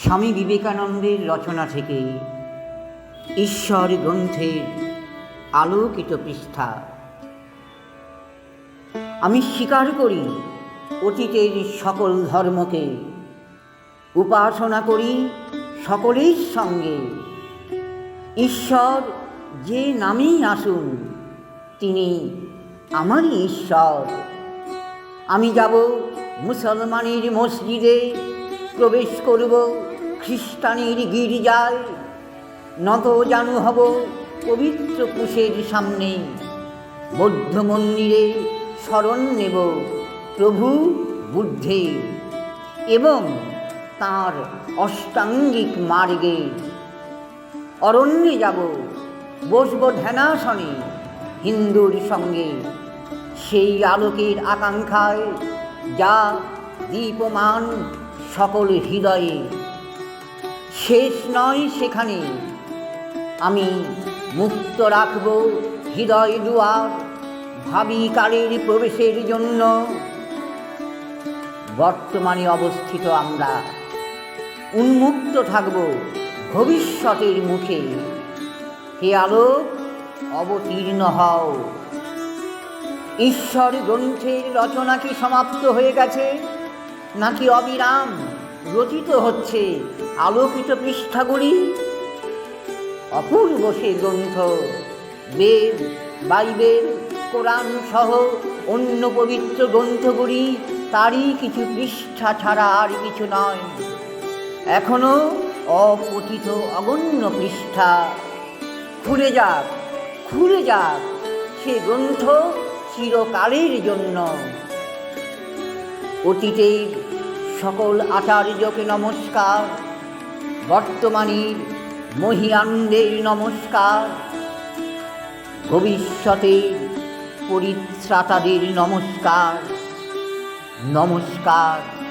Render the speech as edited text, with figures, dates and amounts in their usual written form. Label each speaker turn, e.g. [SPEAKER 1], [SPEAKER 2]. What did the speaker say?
[SPEAKER 1] স্বামী বিবেকানন্দের রচনা থেকে ঈশ্বর গ্রন্থের আলোকিত পৃষ্ঠা। আমি স্বীকার করি অতীতের সকল ধর্মকে, উপাসনা করি সকলের সঙ্গে। ঈশ্বর যে নামেই আসুন, তিনি আমারই ঈশ্বর। আমি যাব মুসলমানের মসজিদে, প্রবেশ করব খ্রিস্টানের গির্জায়, নত জানু হব পবিত্র ক্রুশের সামনে, বৌদ্ধ মন্দিরে শরণ নেব প্রভু বুদ্ধের এবং তাঁর অষ্টাঙ্গিক মার্গে। অরণ্যে যাব, বসব ধ্যানাসনে হিন্দুর সঙ্গে, সেই আলোকের আকাঙ্ক্ষায় যা দীপমান সকল হৃদয়ে। শেষ নয় সেখানে, আমি মুক্ত রাখব হৃদয় দুয়ার ভাবি কালের প্রবেশের জন্য। বর্তমানে অবস্থিত আমরা, উন্মুক্ত থাকব ভবিষ্যতের মুখে। হে আলোক, অবতীর্ণ হও। ঈশ্বর গ্রন্থের রচনা কি সমাপ্ত হয়ে গেছে, নাকি অবিরাম রচিত হচ্ছে আলোকিত পৃষ্ঠাগুলি? অপূর্ব সে গ্রন্থ, বেদ, বাইবেল, কোরআন সহ অন্য পবিত্র গ্রন্থগুলি তারই কিছু পৃষ্ঠা ছাড়া আর কিছু নয়। এখনো অপঠিত অগণ্য পৃষ্ঠা। খুলে যাক, খুলে যাক সে গ্রন্থ চিরকালের জন্য। অতীতের সকল আচার্যকে নমস্কার, বর্তমানের মহিয়ানদের নমস্কার, ভবিষ্যতের পরিত্রাতাদের নমস্কার, নমস্কার।